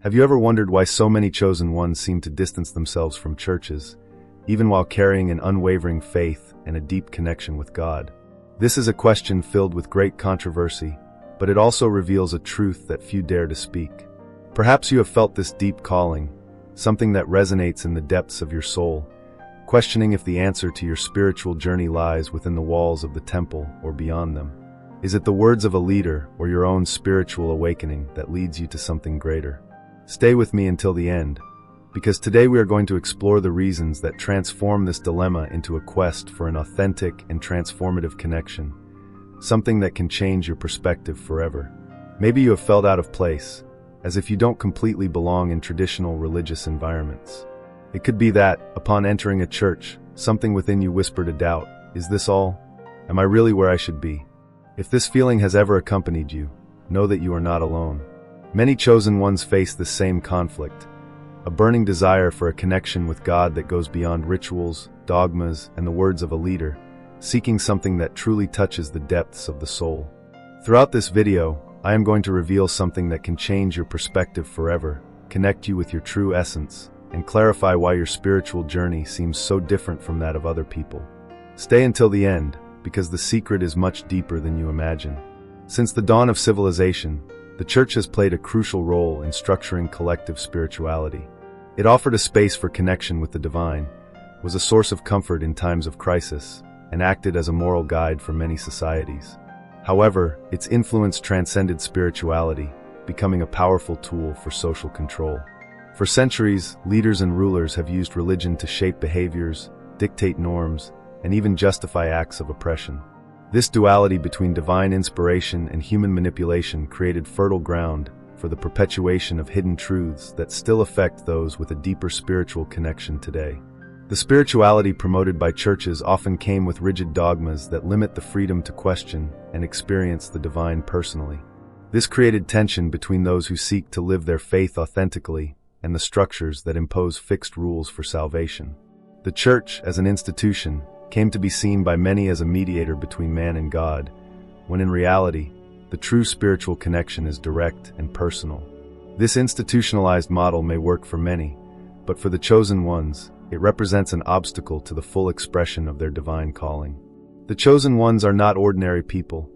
Have you ever wondered why so many chosen ones seem to distance themselves from churches, even while carrying an unwavering faith and a deep connection with God? This is a question filled with great controversy, but it also reveals a truth that few dare to speak. Perhaps you have felt this deep calling, something that resonates in the depths of your soul, questioning if the answer to your spiritual journey lies within the walls of the temple or beyond them. Is it the words of a leader or your own spiritual awakening that leads you to something greater? Stay with me until the end, because today we are going to explore the reasons that transform this dilemma into a quest for an authentic and transformative connection, something that can change your perspective forever. Maybe you have felt out of place, as if you don't completely belong in traditional religious environments. It could be that, upon entering a church, something within you whispered a doubt. Is this all? Am I really where I should be? If this feeling has ever accompanied you, know that you are not alone. Many chosen ones face this same conflict, a burning desire for a connection with God that goes beyond rituals, dogmas, and the words of a leader, seeking something that truly touches the depths of the soul. Throughout this video, I am going to reveal something that can change your perspective forever, connect you with your true essence, and clarify why your spiritual journey seems so different from that of other people. Stay until the end, because the secret is much deeper than you imagine. Since the dawn of civilization, the Church has played a crucial role in structuring collective spirituality. It offered a space for connection with the divine, was a source of comfort in times of crisis, and acted as a moral guide for many societies. However, its influence transcended spirituality, becoming a powerful tool for social control. For centuries, leaders and rulers have used religion to shape behaviors, dictate norms, and even justify acts of oppression. This duality between divine inspiration and human manipulation created fertile ground for the perpetuation of hidden truths that still affect those with a deeper spiritual connection today. The spirituality promoted by churches often came with rigid dogmas that limit the freedom to question and experience the divine personally. This created tension between those who seek to live their faith authentically and the structures that impose fixed rules for salvation. The Church, as an institution, came to be seen by many as a mediator between man and God, when in reality, the true spiritual connection is direct and personal. This institutionalized model may work for many, but for the chosen ones, it represents an obstacle to the full expression of their divine calling. The chosen ones are not ordinary people.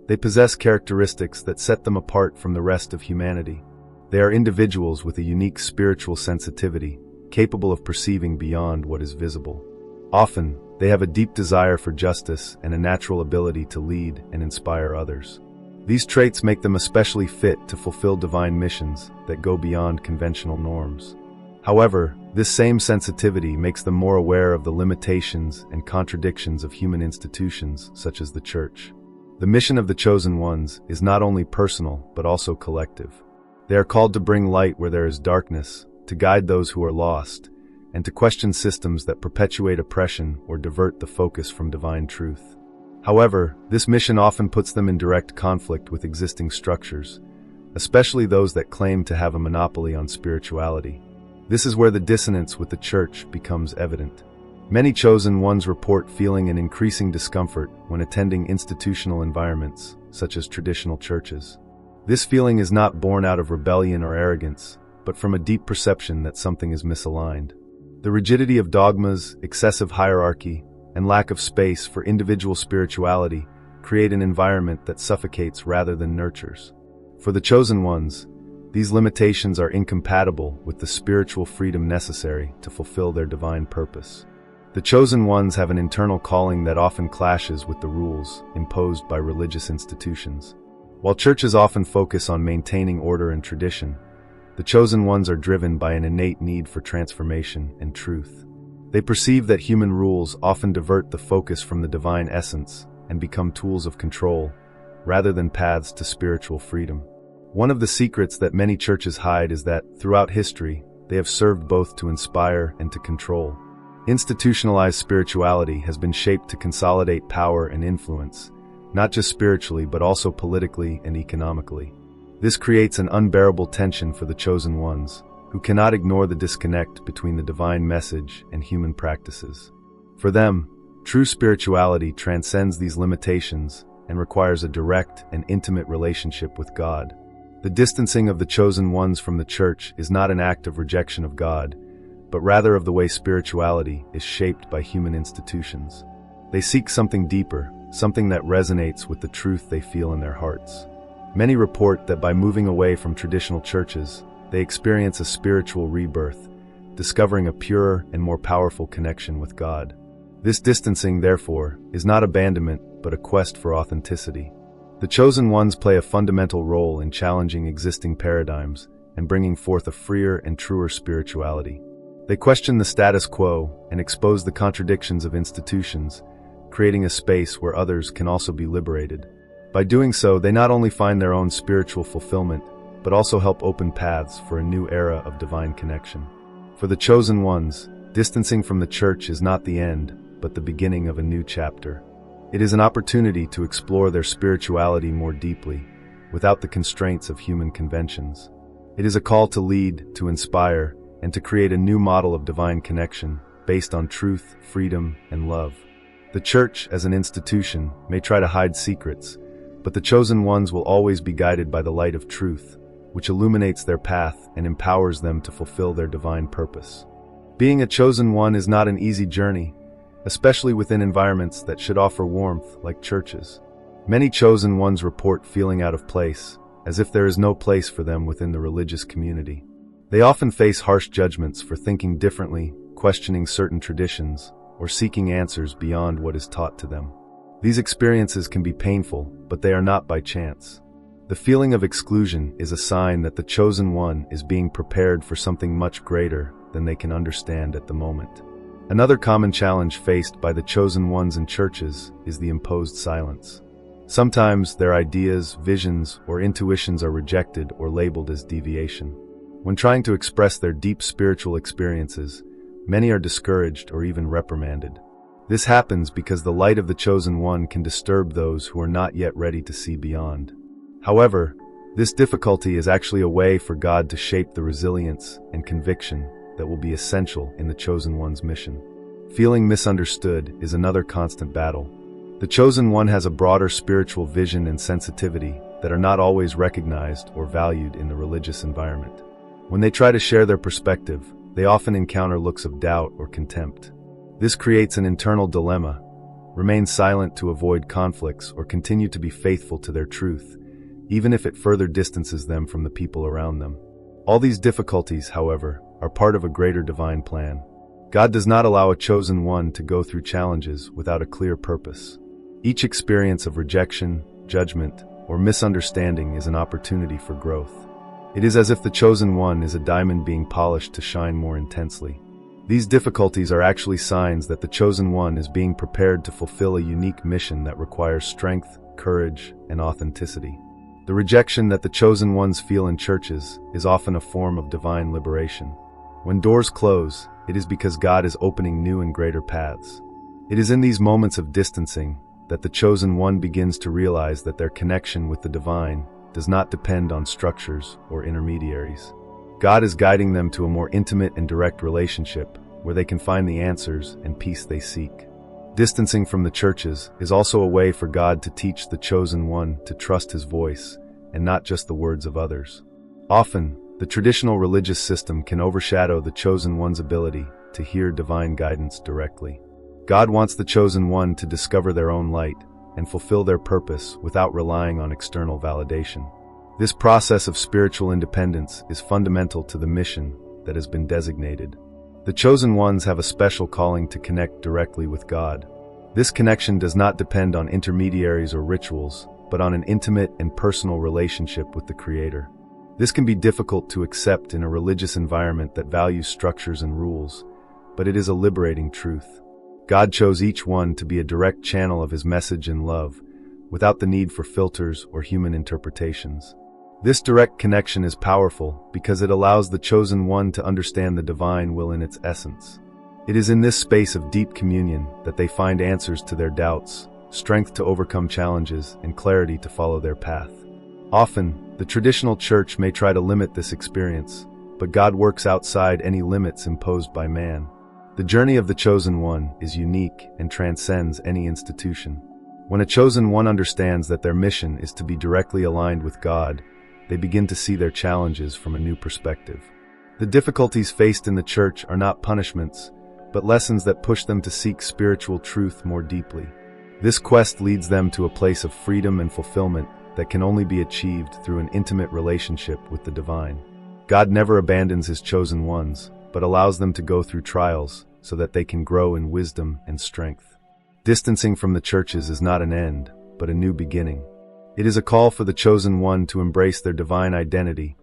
They possess characteristics that set them apart from the rest of humanity. They are individuals with a unique spiritual sensitivity, capable of perceiving beyond what is visible. Often, they have a deep desire for justice and a natural ability to lead and inspire others. These traits make them especially fit to fulfill divine missions that go beyond conventional norms. However, this same sensitivity makes them more aware of the limitations and contradictions of human institutions such as the Church. The mission of the chosen ones is not only personal but also collective. They are called to bring light where there is darkness, to guide those who are lost, and to question systems that perpetuate oppression or divert the focus from divine truth. However, this mission often puts them in direct conflict with existing structures, especially those that claim to have a monopoly on spirituality. This is where the dissonance with the Church becomes evident. Many chosen ones report feeling an increasing discomfort when attending institutional environments, such as traditional churches. This feeling is not born out of rebellion or arrogance, but from a deep perception that something is misaligned. The rigidity of dogmas, excessive hierarchy, and lack of space for individual spirituality create an environment that suffocates rather than nurtures. For the chosen ones, these limitations are incompatible with the spiritual freedom necessary to fulfill their divine purpose. The chosen ones have an internal calling that often clashes with the rules imposed by religious institutions. While churches often focus on maintaining order and tradition, the chosen ones are driven by an innate need for transformation and truth. They perceive that human rules often divert the focus from the divine essence and become tools of control, rather than paths to spiritual freedom. One of the secrets that many churches hide is that, throughout history, they have served both to inspire and to control. Institutionalized spirituality has been shaped to consolidate power and influence, not just spiritually but also politically and economically. This creates an unbearable tension for the chosen ones, who cannot ignore the disconnect between the divine message and human practices. For them, true spirituality transcends these limitations and requires a direct and intimate relationship with God. The distancing of the chosen ones from the church is not an act of rejection of God, but rather of the way spirituality is shaped by human institutions. They seek something deeper, something that resonates with the truth they feel in their hearts. Many report that by moving away from traditional churches, they experience a spiritual rebirth, discovering a purer and more powerful connection with God. This distancing, therefore, is not abandonment, but a quest for authenticity. The chosen ones play a fundamental role in challenging existing paradigms and bringing forth a freer and truer spirituality. They question the status quo and expose the contradictions of institutions, creating a space where others can also be liberated. By doing so, they not only find their own spiritual fulfillment, but also help open paths for a new era of divine connection. For the chosen ones, distancing from the church is not the end, but the beginning of a new chapter. It is an opportunity to explore their spirituality more deeply, without the constraints of human conventions. It is a call to lead, to inspire, and to create a new model of divine connection, based on truth, freedom, and love. The church, as an institution, may try to hide secrets, but the chosen ones will always be guided by the light of truth, which illuminates their path and empowers them to fulfill their divine purpose. Being a chosen one is not an easy journey, especially within environments that should offer warmth, like churches. Many chosen ones report feeling out of place, as if there is no place for them within the religious community. They often face harsh judgments for thinking differently, questioning certain traditions, or seeking answers beyond what is taught to them. These experiences can be painful, but they are not by chance. The feeling of exclusion is a sign that the chosen one is being prepared for something much greater than they can understand at the moment. Another common challenge faced by the chosen ones in churches is the imposed silence. Sometimes their ideas, visions, or intuitions are rejected or labeled as deviation. When trying to express their deep spiritual experiences, many are discouraged or even reprimanded. This happens because the light of the chosen one can disturb those who are not yet ready to see beyond. However, this difficulty is actually a way for God to shape the resilience and conviction that will be essential in the chosen one's mission. Feeling misunderstood is another constant battle. The chosen one has a broader spiritual vision and sensitivity that are not always recognized or valued in the religious environment. When they try to share their perspective, they often encounter looks of doubt or contempt. This creates an internal dilemma: remain silent to avoid conflicts or continue to be faithful to their truth, even if it further distances them from the people around them. All these difficulties, however, are part of a greater divine plan. God does not allow a chosen one to go through challenges without a clear purpose. Each experience of rejection, judgment, or misunderstanding is an opportunity for growth. It is as if the chosen one is a diamond being polished to shine more intensely. These difficulties are actually signs that the chosen one is being prepared to fulfill a unique mission that requires strength, courage, and authenticity. The rejection that the chosen ones feel in churches is often a form of divine liberation. When doors close, it is because God is opening new and greater paths. It is in these moments of distancing that the chosen one begins to realize that their connection with the divine does not depend on structures or intermediaries. God is guiding them to a more intimate and direct relationship where they can find the answers and peace they seek. Distancing from the churches is also a way for God to teach the chosen one to trust his voice and not just the words of others. Often, the traditional religious system can overshadow the chosen one's ability to hear divine guidance directly. God wants the chosen one to discover their own light and fulfill their purpose without relying on external validation. This process of spiritual independence is fundamental to the mission that has been designated. The chosen ones have a special calling to connect directly with God. This connection does not depend on intermediaries or rituals, but on an intimate and personal relationship with the Creator. This can be difficult to accept in a religious environment that values structures and rules, but it is a liberating truth. God chose each one to be a direct channel of his message and love, without the need for filters or human interpretations. This direct connection is powerful because it allows the chosen one to understand the divine will in its essence. It is in this space of deep communion that they find answers to their doubts, strength to overcome challenges, and clarity to follow their path. Often, the traditional church may try to limit this experience, but God works outside any limits imposed by man. The journey of the chosen one is unique and transcends any institution. When a chosen one understands that their mission is to be directly aligned with God, they begin to see their challenges from a new perspective. The difficulties faced in the church are not punishments, but lessons that push them to seek spiritual truth more deeply. This quest leads them to a place of freedom and fulfillment that can only be achieved through an intimate relationship with the divine. God never abandons his chosen ones, but allows them to go through trials so that they can grow in wisdom and strength. Distancing from the churches is not an end, but a new beginning. It is a call for the chosen one to embrace their divine identity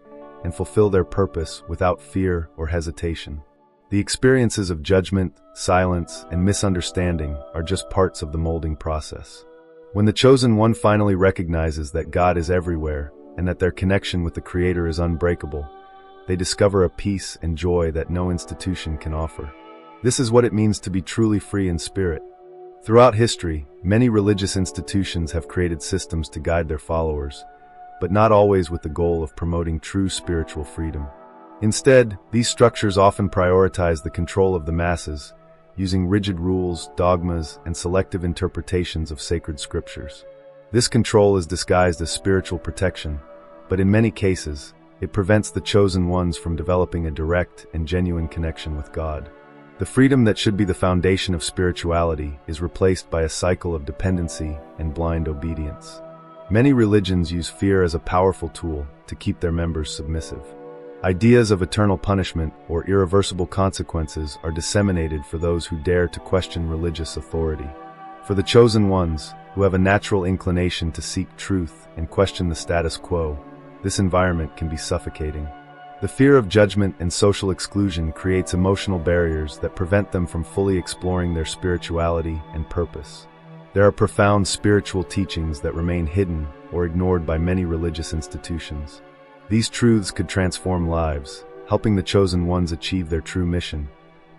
and fulfill their purpose without fear or hesitation. The experiences of judgment, silence, and misunderstanding are just parts of the molding process. When the chosen one finally recognizes that God is everywhere and that their connection with the Creator is unbreakable, they discover a peace and joy that no institution can offer. This is what it means to be truly free in spirit. Throughout history, many religious institutions have created systems to guide their followers, but not always with the goal of promoting true spiritual freedom. Instead, these structures often prioritize the control of the masses, using rigid rules, dogmas, and selective interpretations of sacred scriptures. This control is disguised as spiritual protection, but in many cases, it prevents the chosen ones from developing a direct and genuine connection with God. The freedom that should be the foundation of spirituality is replaced by a cycle of dependency and blind obedience. Many religions use fear as a powerful tool to keep their members submissive. Ideas of eternal punishment or irreversible consequences are disseminated for those who dare to question religious authority. For the chosen ones, who have a natural inclination to seek truth and question the status quo, this environment can be suffocating. The fear of judgment and social exclusion creates emotional barriers that prevent them from fully exploring their spirituality and purpose. There are profound spiritual teachings that remain hidden or ignored by many religious institutions. These truths could transform lives, helping the chosen ones achieve their true mission,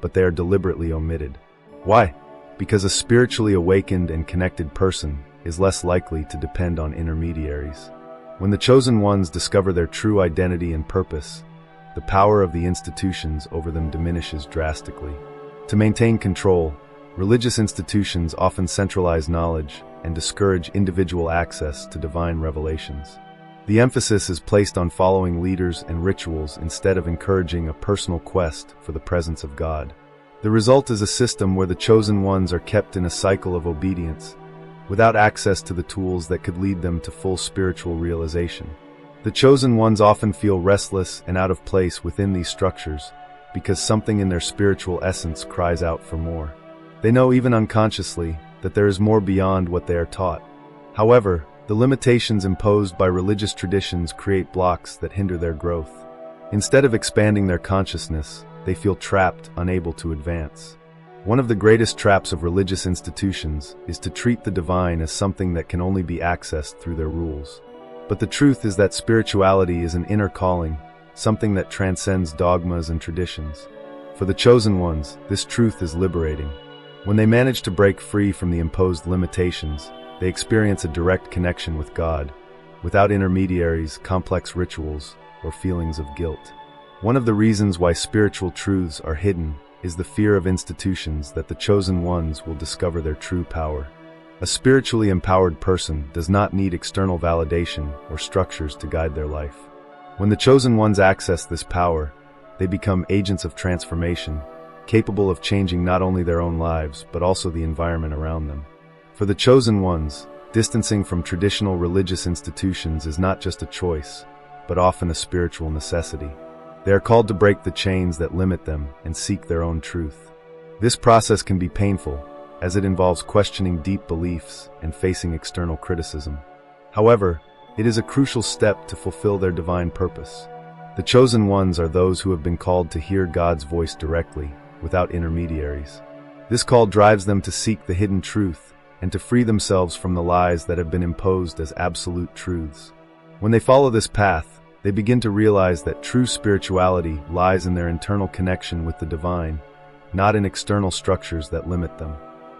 but they are deliberately omitted. Why? Because a spiritually awakened and connected person is less likely to depend on intermediaries. When the chosen ones discover their true identity and purpose, the power of the institutions over them diminishes drastically. To maintain control, religious institutions often centralize knowledge and discourage individual access to divine revelations. The emphasis is placed on following leaders and rituals instead of encouraging a personal quest for the presence of God. The result is a system where the chosen ones are kept in a cycle of obedience, without access to the tools that could lead them to full spiritual realization. The chosen ones often feel restless and out of place within these structures because something in their spiritual essence cries out for more. They know even unconsciously that there is more beyond what they are taught. However, the limitations imposed by religious traditions create blocks that hinder their growth. Instead of expanding their consciousness, they feel trapped, unable to advance. One of the greatest traps of religious institutions is to treat the divine as something that can only be accessed through their rules. But the truth is that spirituality is an inner calling, something that transcends dogmas and traditions. For the chosen ones, this truth is liberating. When they manage to break free from the imposed limitations, they experience a direct connection with God, without intermediaries, complex rituals, or feelings of guilt. One of the reasons why spiritual truths are hidden is the fear of institutions that the chosen ones will discover their true power. A spiritually empowered person does not need external validation or structures to guide their life. When the chosen ones access this power, they become agents of transformation, capable of changing not only their own lives, but also the environment around them. For the chosen ones, distancing from traditional religious institutions is not just a choice, but often a spiritual necessity. They are called to break the chains that limit them and seek their own truth. This process can be painful, as it involves questioning deep beliefs and facing external criticism. However, it is a crucial step to fulfill their divine purpose. The chosen ones are those who have been called to hear God's voice directly, without intermediaries. This call drives them to seek the hidden truth and to free themselves from the lies that have been imposed as absolute truths. When they follow this path, they begin to realize that true spirituality lies in their internal connection with the divine, not in external structures that limit them.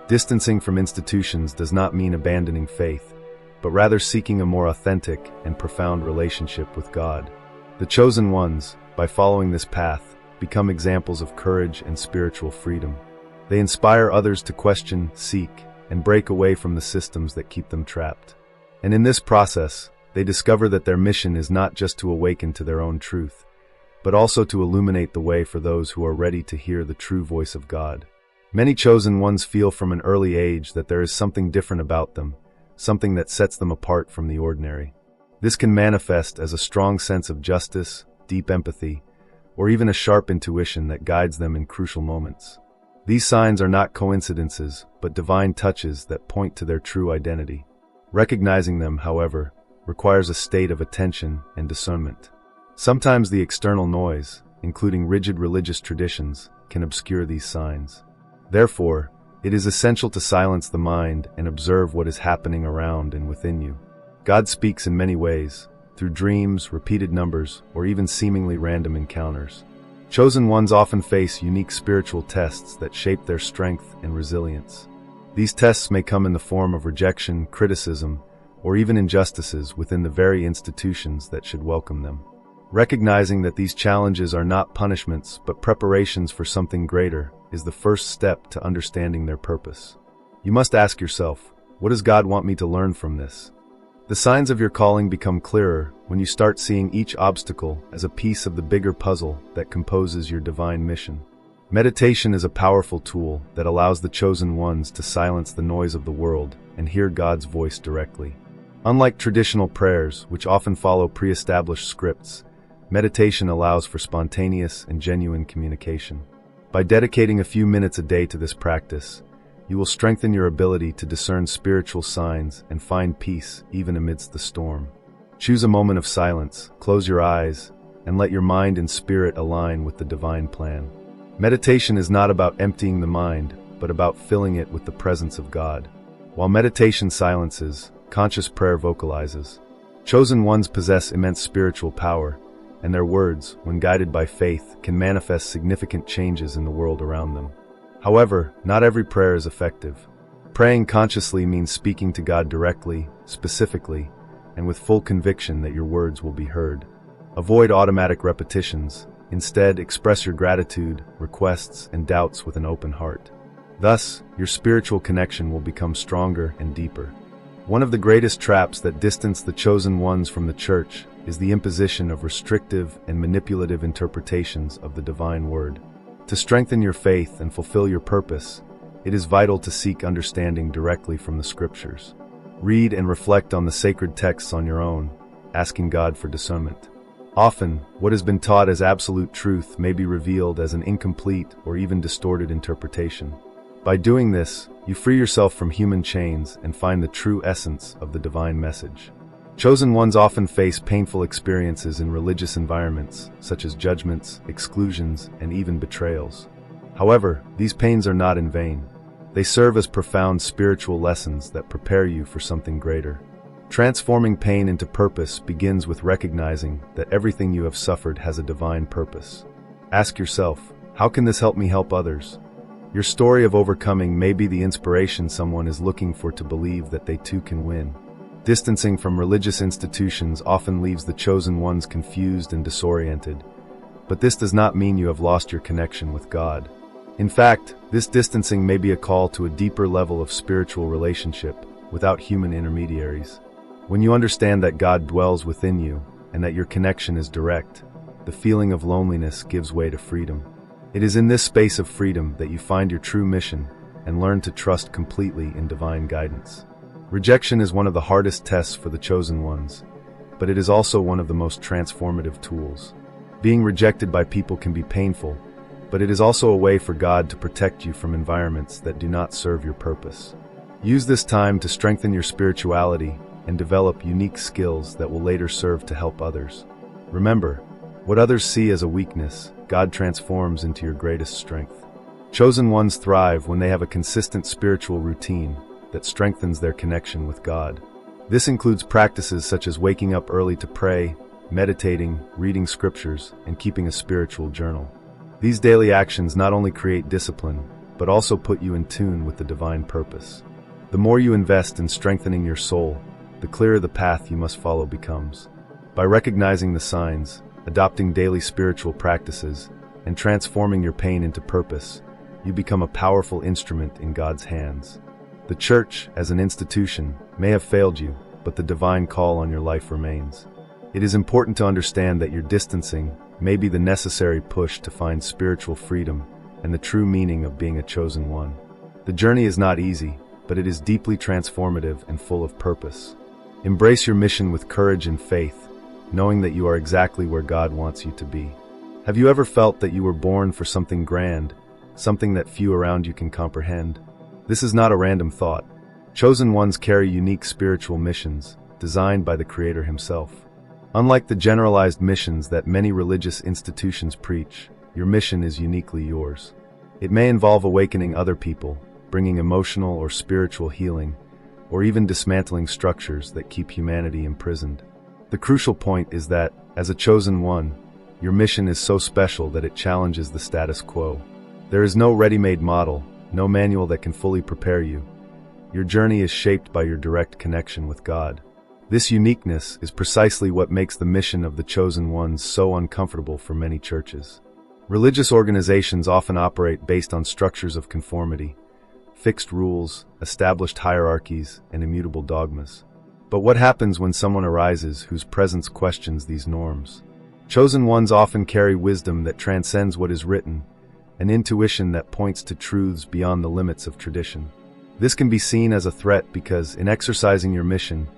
Distancing from institutions does not mean abandoning faith, but rather seeking a more authentic and profound relationship with God. The chosen ones, by following this path, become examples of courage and spiritual freedom. They inspire others to question, seek, and break away from the systems that keep them trapped. And in this process, they discover that their mission is not just to awaken to their own truth, but also to illuminate the way for those who are ready to hear the true voice of God. Many chosen ones feel from an early age that there is something different about them, something that sets them apart from the ordinary. This can manifest as a strong sense of justice, deep empathy, or even a sharp intuition that guides them in crucial moments. These signs are not coincidences, but divine touches that point to their true identity. Recognizing them, however, requires a state of attention and discernment. Sometimes the external noise, including rigid religious traditions, can obscure these signs. Therefore, it is essential to silence the mind and observe what is happening around and within you. God speaks in many ways, through dreams, repeated numbers, or even seemingly random encounters. Chosen ones often face unique spiritual tests that shape their strength and resilience. These tests may come in the form of rejection, criticism, or even injustices within the very institutions that should welcome them. Recognizing that these challenges are not punishments but preparations for something greater is the first step to understanding their purpose. You must ask yourself, what does God want me to learn from this? The signs of your calling become clearer when you start seeing each obstacle as a piece of the bigger puzzle that composes your divine mission. Meditation is a powerful tool that allows the chosen ones to silence the noise of the world and hear God's voice directly. Unlike traditional prayers, which often follow pre-established scripts, meditation allows for spontaneous and genuine communication. By dedicating a few minutes a day to this practice, you will strengthen your ability to discern spiritual signs and find peace even amidst the storm. Choose a moment of silence, close your eyes, and let your mind and spirit align with the divine plan. Meditation is not about emptying the mind, but about filling it with the presence of God. While meditation silences, conscious prayer vocalizes. Chosen ones possess immense spiritual power, and their words, when guided by faith, can manifest significant changes in the world around them. However, not every prayer is effective. Praying consciously means speaking to God directly, specifically, and with full conviction that your words will be heard. Avoid automatic repetitions. Instead, express your gratitude, requests, and doubts with an open heart. Thus, your spiritual connection will become stronger and deeper. One of the greatest traps that distance the chosen ones from the church is the imposition of restrictive and manipulative interpretations of the divine word. To strengthen your faith and fulfill your purpose, it is vital to seek understanding directly from the scriptures. Read and reflect on the sacred texts on your own, asking God for discernment. Often, what has been taught as absolute truth may be revealed as an incomplete or even distorted interpretation. By doing this, you free yourself from human chains and find the true essence of the divine message. Chosen ones often face painful experiences in religious environments, such as judgments, exclusions, and even betrayals. However, these pains are not in vain. They serve as profound spiritual lessons that prepare you for something greater. Transforming pain into purpose begins with recognizing that everything you have suffered has a divine purpose. Ask yourself, how can this help me help others? Your story of overcoming may be the inspiration someone is looking for to believe that they too can win. Distancing from religious institutions often leaves the chosen ones confused and disoriented, but this does not mean you have lost your connection with God. In fact, this distancing may be a call to a deeper level of spiritual relationship without human intermediaries. When you understand that God dwells within you and that your connection is direct, the feeling of loneliness gives way to freedom. It is in this space of freedom that you find your true mission and learn to trust completely in divine guidance. Rejection is one of the hardest tests for the chosen ones, but it is also one of the most transformative tools. Being rejected by people can be painful, but it is also a way for God to protect you from environments that do not serve your purpose. Use this time to strengthen your spirituality and develop unique skills that will later serve to help others. Remember, what others see as a weakness, God transforms into your greatest strength. Chosen ones thrive when they have a consistent spiritual routine that strengthens their connection with God. This includes practices such as waking up early to pray, meditating, reading scriptures, and keeping a spiritual journal. These daily actions not only create discipline, but also put you in tune with the divine purpose. The more you invest in strengthening your soul, the clearer the path you must follow becomes. By recognizing the signs, adopting daily spiritual practices, and transforming your pain into purpose, you become a powerful instrument in God's hands. The church, as an institution, may have failed you, but the divine call on your life remains. It is important to understand that your distancing may be the necessary push to find spiritual freedom and the true meaning of being a chosen one. The journey is not easy, but it is deeply transformative and full of purpose. Embrace your mission with courage and faith, knowing that you are exactly where God wants you to be. Have you ever felt that you were born for something grand, something that few around you can comprehend? This is not a random thought. Chosen ones carry unique spiritual missions, designed by the Creator Himself. Unlike the generalized missions that many religious institutions preach, your mission is uniquely yours. It may involve awakening other people, bringing emotional or spiritual healing, or even dismantling structures that keep humanity imprisoned. The crucial point is that, as a chosen one, your mission is so special that it challenges the status quo. There is no ready-made model, no manual that can fully prepare you. Your journey is shaped by your direct connection with God. This uniqueness is precisely what makes the mission of the chosen ones so uncomfortable for many churches. Religious organizations often operate based on structures of conformity, fixed rules, established hierarchies, and immutable dogmas. But what happens when someone arises whose presence questions these norms? Chosen ones often carry wisdom that transcends what is written, an intuition that points to truths beyond the limits of tradition. This can be seen as a threat because, in exercising your mission,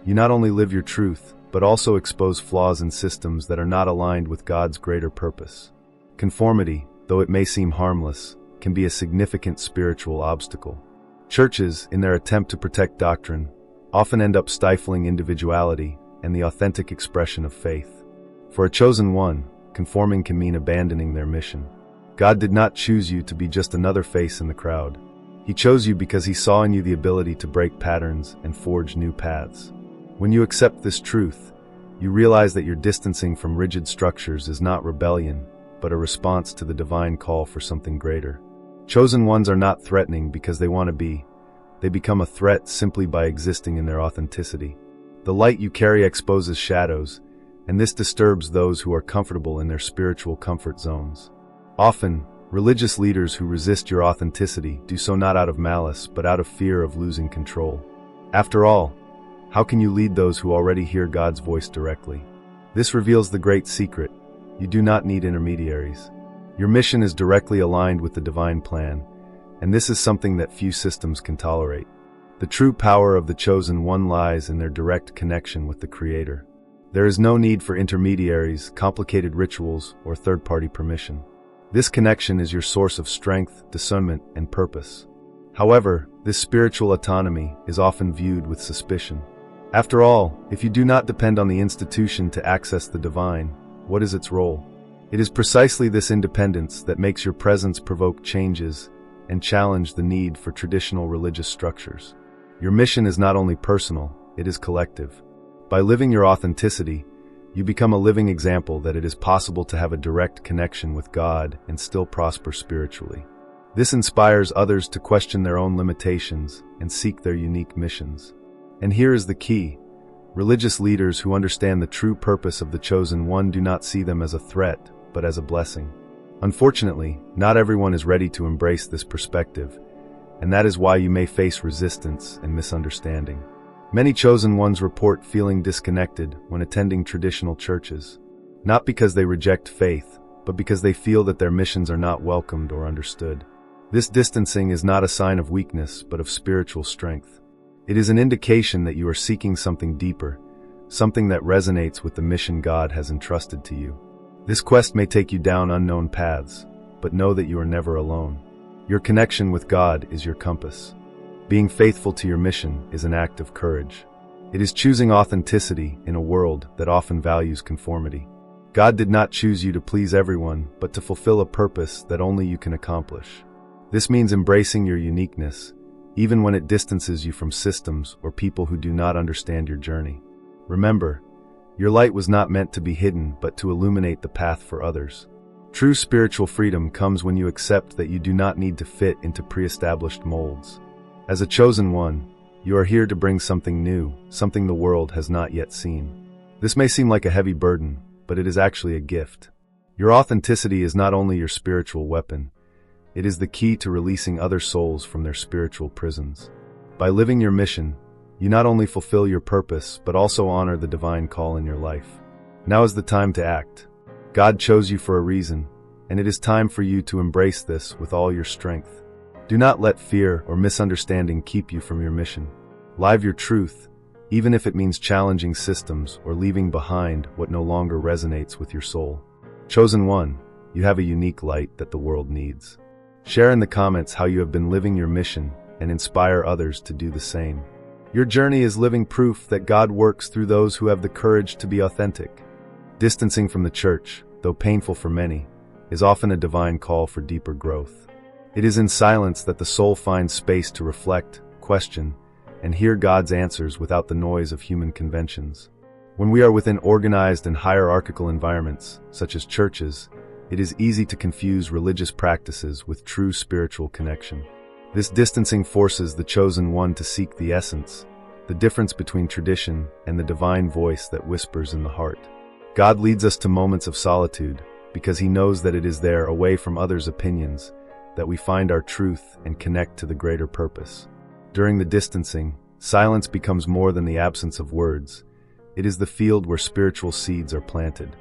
you not only live your truth, but also expose flaws in systems that are not aligned with God's greater purpose. Conformity, though it may seem harmless, can be a significant spiritual obstacle. Churches, in their attempt to protect doctrine, often end up stifling individuality and the authentic expression of faith. For a chosen one, conforming can mean abandoning their mission. God did not choose you to be just another face in the crowd. He chose you because He saw in you the ability to break patterns and forge new paths. When you accept this truth, you realize that your distancing from rigid structures is not rebellion, but a response to the divine call for something greater. Chosen ones are not threatening because they want to be. They become a threat simply by existing in their authenticity. The light you carry exposes shadows, and this disturbs those who are comfortable in their spiritual comfort zones. Often, religious leaders who resist your authenticity do so not out of malice, but out of fear of losing control. After all, how can you lead those who already hear God's voice directly? This reveals the great secret. You do not need intermediaries. Your mission is directly aligned with the divine plan, and this is something that few systems can tolerate. The true power of the chosen one lies in their direct connection with the Creator. There is no need for intermediaries, complicated rituals, or third-party permission. This connection is your source of strength, discernment, and purpose. However, this spiritual autonomy is often viewed with suspicion. After all, if you do not depend on the institution to access the divine, what is its role? It is precisely this independence that makes your presence provoke changes and challenge the need for traditional religious structures. Your mission is not only personal, it is collective. By living your authenticity, you become a living example that it is possible to have a direct connection with God and still prosper spiritually. This inspires others to question their own limitations and seek their unique missions. And here is the key. Religious leaders who understand the true purpose of the chosen one do not see them as a threat, but as a blessing. Unfortunately, not everyone is ready to embrace this perspective, and that is why you may face resistance and misunderstanding. Many chosen ones report feeling disconnected when attending traditional churches, not because they reject faith, but because they feel that their missions are not welcomed or understood. This distancing is not a sign of weakness, but of spiritual strength. It is an indication that you are seeking something deeper, something that resonates with the mission God has entrusted to you. This quest may take you down unknown paths, but know that you are never alone. Your connection with God is your compass. Being faithful to your mission is an act of courage. It is choosing authenticity in a world that often values conformity. God did not choose you to please everyone, but to fulfill a purpose that only you can accomplish. This means embracing your uniqueness, even when it distances you from systems or people who do not understand your journey. Remember, your light was not meant to be hidden, but to illuminate the path for others. True spiritual freedom comes when you accept that you do not need to fit into pre-established molds. As a chosen one, you are here to bring something new, something the world has not yet seen. This may seem like a heavy burden, but it is actually a gift. Your authenticity is not only your spiritual weapon, it is the key to releasing other souls from their spiritual prisons. By living your mission, You not only fulfill your purpose, but also honor the divine call in your life. Now is the time to act. God chose you for a reason, and it is time for you to embrace this with all your strength. Do not let fear or misunderstanding keep you from your mission. Live your truth, even if it means challenging systems or leaving behind what no longer resonates with your soul. Chosen one, you have a unique light that the world needs. Share in the comments how you have been living your mission and inspire others to do the same. Your journey is living proof that God works through those who have the courage to be authentic. Distancing from the church, though painful for many, is often a divine call for deeper growth. It is in silence that the soul finds space to reflect, question, and hear God's answers without the noise of human conventions. When we are within organized and hierarchical environments, such as churches, it is easy to confuse religious practices with true spiritual connection. This distancing forces the chosen one to seek the essence, the difference between tradition and the divine voice that whispers in the heart. God leads us to moments of solitude because He knows that it is there, away from others' opinions, that we find our truth and connect to the greater purpose. During the distancing, silence becomes more than the absence of words. It is the field where spiritual seeds are planted.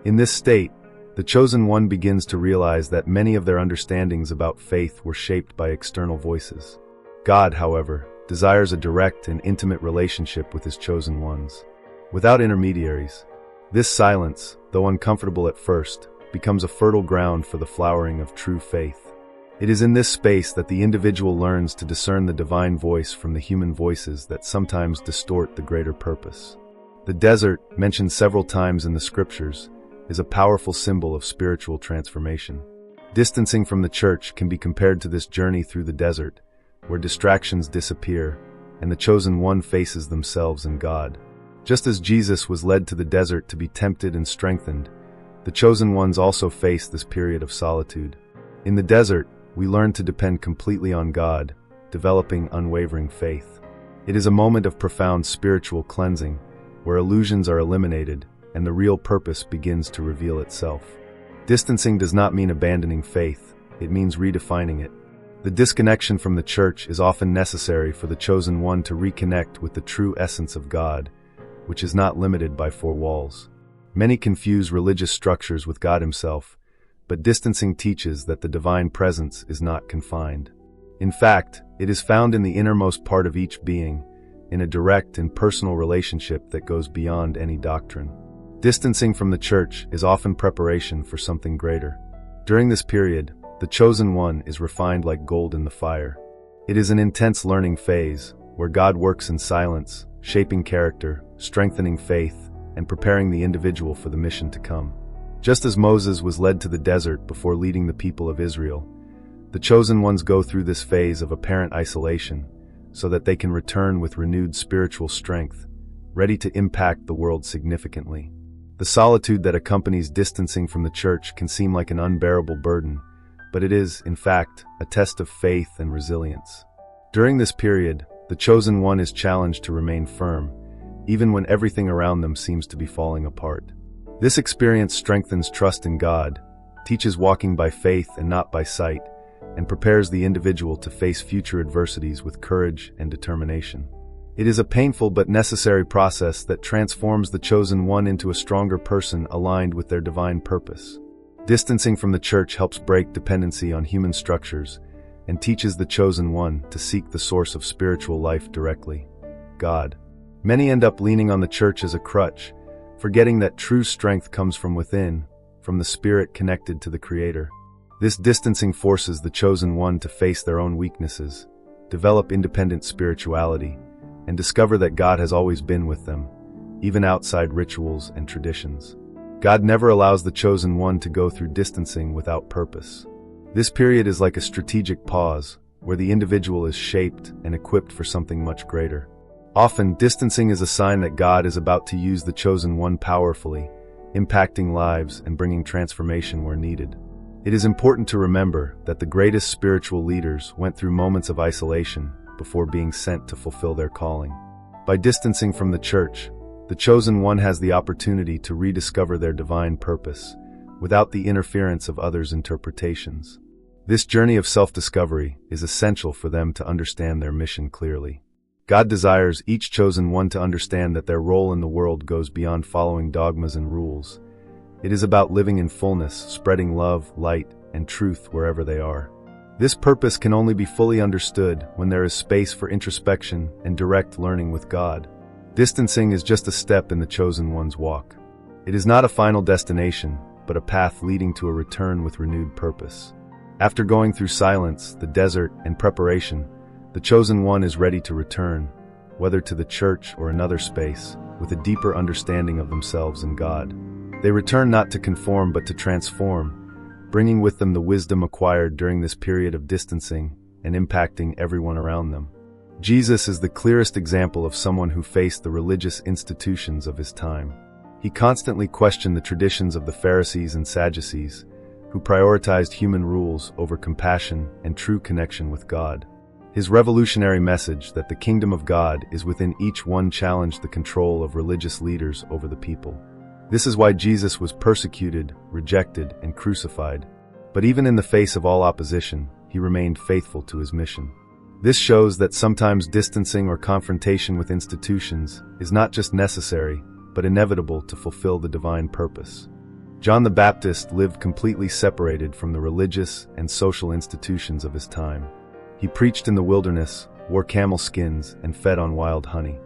In this state, the chosen one begins to realize that many of their understandings about faith were shaped by external voices. God, however, desires a direct and intimate relationship with His chosen ones, without intermediaries. This silence, though uncomfortable at first, becomes a fertile ground for the flowering of true faith. It is in this space that the individual learns to discern the divine voice from the human voices that sometimes distort the greater purpose. The desert, mentioned several times in the scriptures, is a powerful symbol of spiritual transformation. Distancing from the church can be compared to this journey through the desert, where distractions disappear and the chosen one faces themselves and God. Just as Jesus was led to the desert to be tempted and strengthened, the chosen ones also face this period of solitude. In the desert, we learn to depend completely on God, developing unwavering faith. It is a moment of profound spiritual cleansing, where illusions are eliminated and the real purpose begins to reveal itself. Distancing does not mean abandoning faith, it means redefining it. The disconnection from the church is often necessary for the chosen one to reconnect with the true essence of God, which is not limited by four walls. Many confuse religious structures with God Himself, but distancing teaches that the divine presence is not confined. In fact, it is found in the innermost part of each being, in a direct and personal relationship that goes beyond any doctrine. Distancing from the church is often preparation for something greater. During this period, the chosen one is refined like gold in the fire. It is an intense learning phase, where God works in silence, shaping character, strengthening faith, and preparing the individual for the mission to come. Just as Moses was led to the desert before leading the people of Israel, the chosen ones go through this phase of apparent isolation, so that they can return with renewed spiritual strength, ready to impact the world significantly. The solitude that accompanies distancing from the church can seem like an unbearable burden, but it is, in fact, a test of faith and resilience. During this period, the chosen one is challenged to remain firm, even when everything around them seems to be falling apart. This experience strengthens trust in God, teaches walking by faith and not by sight, and prepares the individual to face future adversities with courage and determination. It is a painful but necessary process that transforms the chosen one into a stronger person aligned with their divine purpose. Distancing from the church helps break dependency on human structures and teaches the chosen one to seek the source of spiritual life directly, God. Many end up leaning on the church as a crutch, forgetting that true strength comes from within, from the spirit connected to the Creator. This distancing forces the chosen one to face their own weaknesses, develop independent spirituality, and discover that God has always been with them, even outside rituals and traditions. God never allows the chosen one to go through distancing without purpose. This period is like a strategic pause, where the individual is shaped and equipped for something much greater. Often, distancing is a sign that God is about to use the chosen one powerfully, impacting lives and bringing transformation where needed. It is important to remember that the greatest spiritual leaders went through moments of isolation before being sent to fulfill their calling. By distancing from the church, the chosen one has the opportunity to rediscover their divine purpose, without the interference of others' interpretations. This journey of self-discovery is essential for them to understand their mission clearly. God desires each chosen one to understand that their role in the world goes beyond following dogmas and rules. It is about living in fullness, spreading love, light, and truth wherever they are. This purpose can only be fully understood when there is space for introspection and direct learning with God. Distancing is just a step in the chosen one's walk. It is not a final destination, but a path leading to a return with renewed purpose. After going through silence, the desert, and preparation, the chosen one is ready to return, whether to the church or another space, with a deeper understanding of themselves and God. They return not to conform but to transform, bringing with them the wisdom acquired during this period of distancing and impacting everyone around them. Jesus is the clearest example of someone who faced the religious institutions of his time. He constantly questioned the traditions of the Pharisees and Sadducees, who prioritized human rules over compassion and true connection with God. His revolutionary message that the kingdom of God is within each one challenged the control of religious leaders over the people. This is why Jesus was persecuted, rejected, and crucified. But even in the face of all opposition, he remained faithful to his mission. This shows that sometimes distancing or confrontation with institutions is not just necessary, but inevitable to fulfill the divine purpose. John the Baptist lived completely separated from the religious and social institutions of his time. He preached in the wilderness, wore camel skins, and fed on wild honey.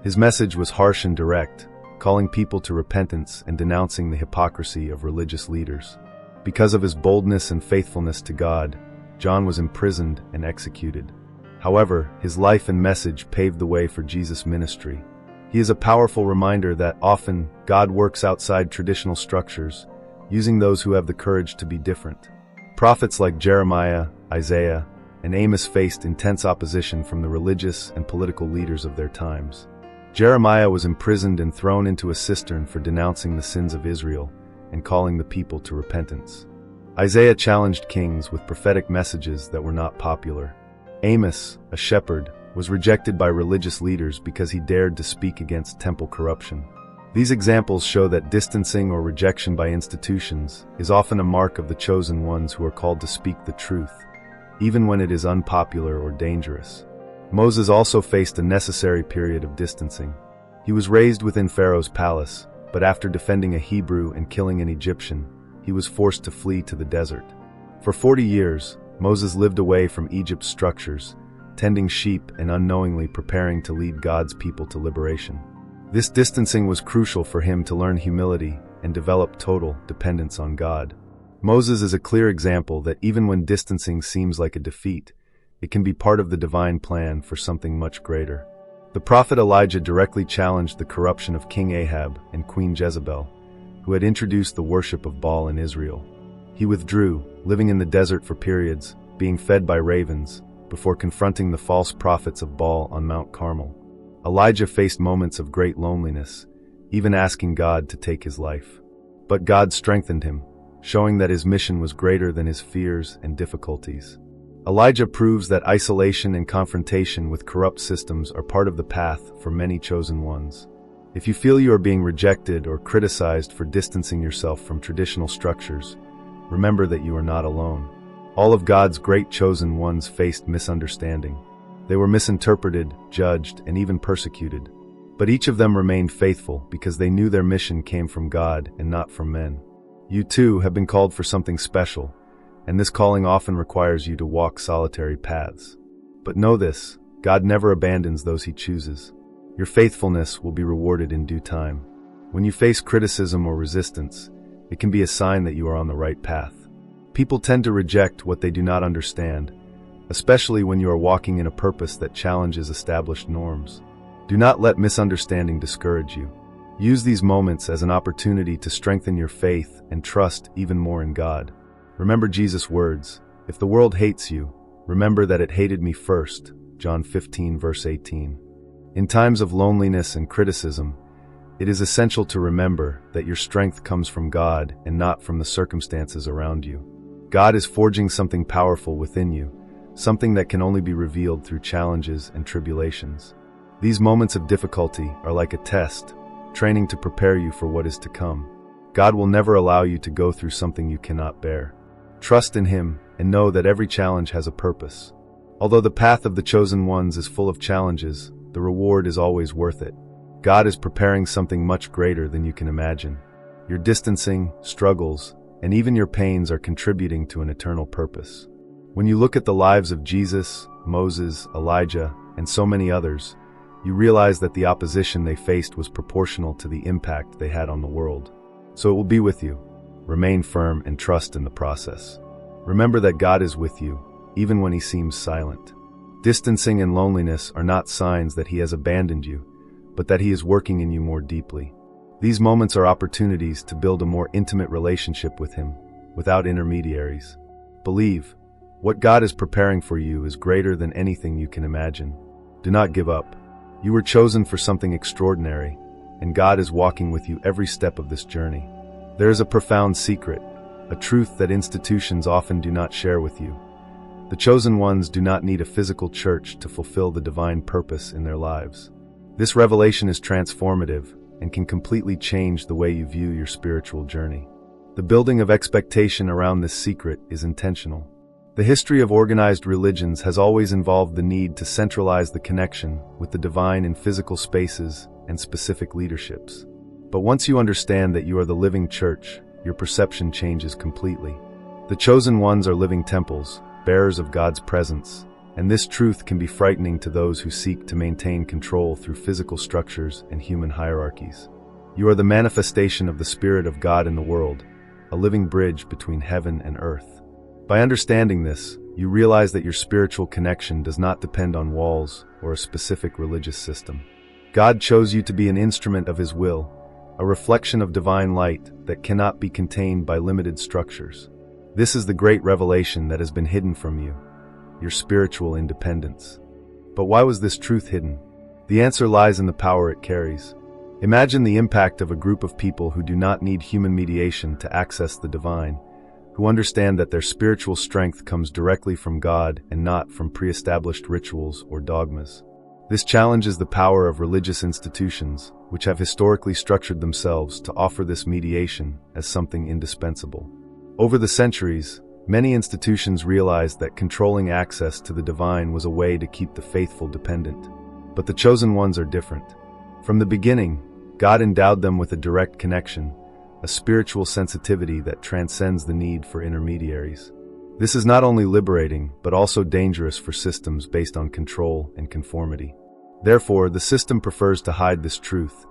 His message was harsh and direct, calling people to repentance and denouncing the hypocrisy of religious leaders. Because of his boldness and faithfulness to God, John was imprisoned and executed. However, his life and message paved the way for Jesus' ministry. He is a powerful reminder that often God works outside traditional structures, using those who have the courage to be different. Prophets like Jeremiah, Isaiah, and Amos faced intense opposition from the religious and political leaders of their times. Jeremiah was imprisoned and thrown into a cistern for denouncing the sins of Israel and calling the people to repentance. Isaiah challenged kings with prophetic messages that were not popular. Amos, a shepherd, was rejected by religious leaders because he dared to speak against temple corruption. These examples show that distancing or rejection by institutions is often a mark of the chosen ones who are called to speak the truth, even when it is unpopular or dangerous. Moses also faced a necessary period of distancing. He was raised within Pharaoh's palace, but after defending a Hebrew and killing an Egyptian, he was forced to flee to the desert. For 40 years, Moses lived away from Egypt's structures, tending sheep and unknowingly preparing to lead God's people to liberation. This distancing was crucial for him to learn humility and develop total dependence on God. Moses is a clear example that even when distancing seems like a defeat, it can be part of the divine plan for something much greater. The prophet Elijah directly challenged the corruption of King Ahab and Queen Jezebel, who had introduced the worship of Baal in Israel. He withdrew, living in the desert for periods, being fed by ravens, before confronting the false prophets of Baal on Mount Carmel. Elijah faced moments of great loneliness, even asking God to take his life. But God strengthened him, showing that his mission was greater than his fears and difficulties. Elijah proves that isolation and confrontation with corrupt systems are part of the path for many chosen ones. If you feel you are being rejected or criticized for distancing yourself from traditional structures, remember that you are not alone. All of God's great chosen ones faced misunderstanding. They were misinterpreted, judged, and even persecuted. But each of them remained faithful because they knew their mission came from God and not from men. You too have been called for something special, and this calling often requires you to walk solitary paths. But know this, God never abandons those he chooses. Your faithfulness will be rewarded in due time. When you face criticism or resistance, it can be a sign that you are on the right path. People tend to reject what they do not understand, especially when you are walking in a purpose that challenges established norms. Do not let misunderstanding discourage you. Use these moments as an opportunity to strengthen your faith and trust even more in God. Remember Jesus' words, "If the world hates you, remember that it hated me first." John 15 verse 18. In times of loneliness and criticism, it is essential to remember that your strength comes from God and not from the circumstances around you. God is forging something powerful within you, something that can only be revealed through challenges and tribulations. These moments of difficulty are like a test, training to prepare you for what is to come. God will never allow you to go through something you cannot bear. Trust in Him and know that every challenge has a purpose. Although the path of the chosen ones is full of challenges, the reward is always worth it. God is preparing something much greater than you can imagine. Your distancing, struggles, and even your pains are contributing to an eternal purpose. When you look at the lives of Jesus, Moses, Elijah, and so many others, you realize that the opposition they faced was proportional to the impact they had on the world. So it will be with you. Remain firm and trust in the process. Remember that God is with you, even when He seems silent. Distancing and loneliness are not signs that He has abandoned you, but that He is working in you more deeply. These moments are opportunities to build a more intimate relationship with Him, without intermediaries. Believe, what God is preparing for you is greater than anything you can imagine. Do not give up. You were chosen for something extraordinary, and God is walking with you every step of this journey. There is a profound secret, a truth that institutions often do not share with you. The chosen ones do not need a physical church to fulfill the divine purpose in their lives. This revelation is transformative and can completely change the way you view your spiritual journey. The building of expectation around this secret is intentional. The history of organized religions has always involved the need to centralize the connection with the divine in physical spaces and specific leaderships. But once you understand that you are the living church, your perception changes completely. The chosen ones are living temples, bearers of God's presence, and this truth can be frightening to those who seek to maintain control through physical structures and human hierarchies. You are the manifestation of the Spirit of God in the world, a living bridge between heaven and earth. By understanding this, you realize that your spiritual connection does not depend on walls or a specific religious system. God chose you to be an instrument of His will, a reflection of divine light that cannot be contained by limited structures. This is the great revelation that has been hidden from you, your spiritual independence. But why was this truth hidden? The answer lies in the power it carries. Imagine the impact of a group of people who do not need human mediation to access the divine, who understand that their spiritual strength comes directly from God and not from pre-established rituals or dogmas. This challenges the power of religious institutions, which have historically structured themselves to offer this mediation as something indispensable. Over the centuries, many institutions realized that controlling access to the divine was a way to keep the faithful dependent. But the chosen ones are different. From the beginning, God endowed them with a direct connection, a spiritual sensitivity that transcends the need for intermediaries. This is not only liberating, but also dangerous for systems based on control and conformity. Therefore, the system prefers to hide this truth,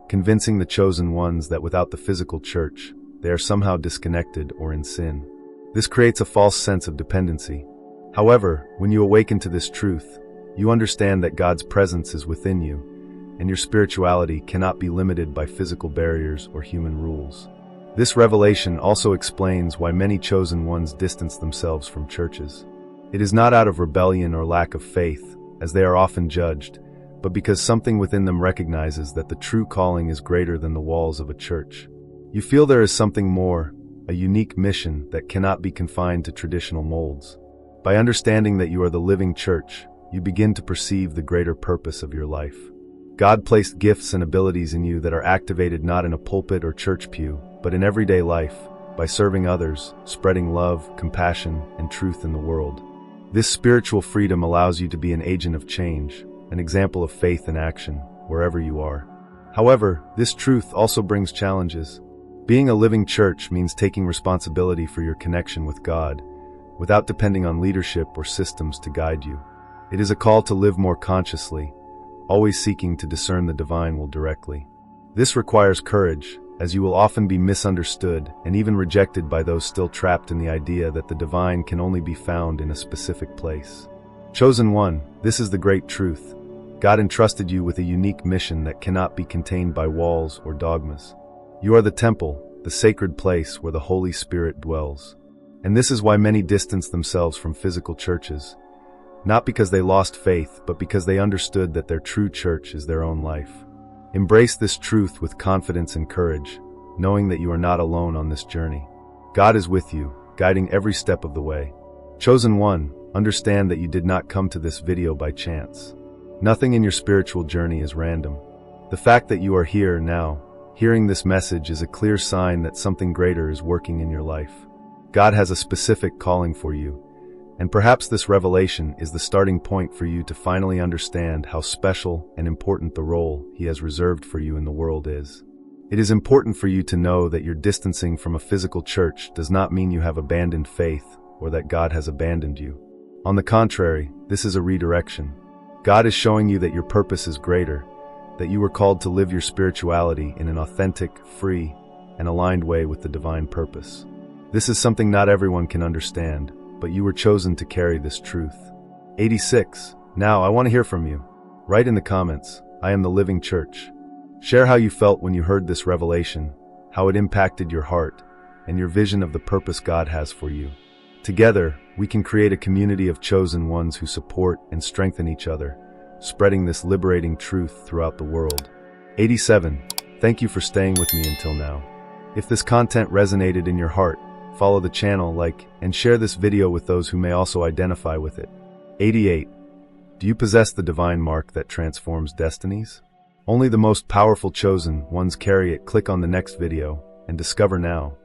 convincing the chosen ones that without the physical church, they are somehow disconnected or in sin. This creates a false sense of dependency. However, when you awaken to this truth, you understand that God's presence is within you, and your spirituality cannot be limited by physical barriers or human rules. This revelation also explains why many chosen ones distance themselves from churches. It is not out of rebellion or lack of faith, as they are often judged, but because something within them recognizes that the true calling is greater than the walls of a church. You feel there is something more, a unique mission that cannot be confined to traditional molds. By understanding that you are the living church, you begin to perceive the greater purpose of your life. God placed gifts and abilities in you that are activated not in a pulpit or church pew, but in everyday life, by serving others, spreading love, compassion, and truth in the world. This spiritual freedom allows you to be an agent of change, an example of faith in action, wherever you are. However, this truth also brings challenges. Being a living church means taking responsibility for your connection with God, without depending on leadership or systems to guide you. It is a call to live more consciously, always seeking to discern the divine will directly. This requires courage, as you will often be misunderstood and even rejected by those still trapped in the idea that the divine can only be found in a specific place. Chosen one, this is the great truth. God entrusted you with a unique mission that cannot be contained by walls or dogmas. You are the temple, the sacred place where the Holy Spirit dwells. And this is why many distance themselves from physical churches. Not because they lost faith, but because they understood that their true church is their own life. Embrace this truth with confidence and courage, knowing that you are not alone on this journey. God is with you, guiding every step of the way. Chosen one, understand that you did not come to this video by chance. Nothing in your spiritual journey is random. The fact that you are here now, hearing this message, is a clear sign that something greater is working in your life. God has a specific calling for you, And perhaps this revelation is the starting point for you to finally understand how special and important the role He has reserved for you in the world is. It is important for you to know that your distancing from a physical church does not mean you have abandoned faith or that God has abandoned you. On the contrary, this is a redirection. God is showing you that your purpose is greater, that you were called to live your spirituality in an authentic, free, and aligned way with the divine purpose. This is something not everyone can understand, but you were chosen to carry this truth. 86. Now, I want to hear from you. Write in the comments, I am the living church. Share how you felt when you heard this revelation, how it impacted your heart, and your vision of the purpose God has for you. Together, we can create a community of chosen ones who support and strengthen each other, spreading this liberating truth throughout the world. 87. Thank you for staying with me until now. If this content resonated in your heart, follow the channel, like, and share this video with those who may also identify with it. 88. Do you possess the divine mark that transforms destinies? Only the most powerful chosen ones carry it. Click on the next video and discover now.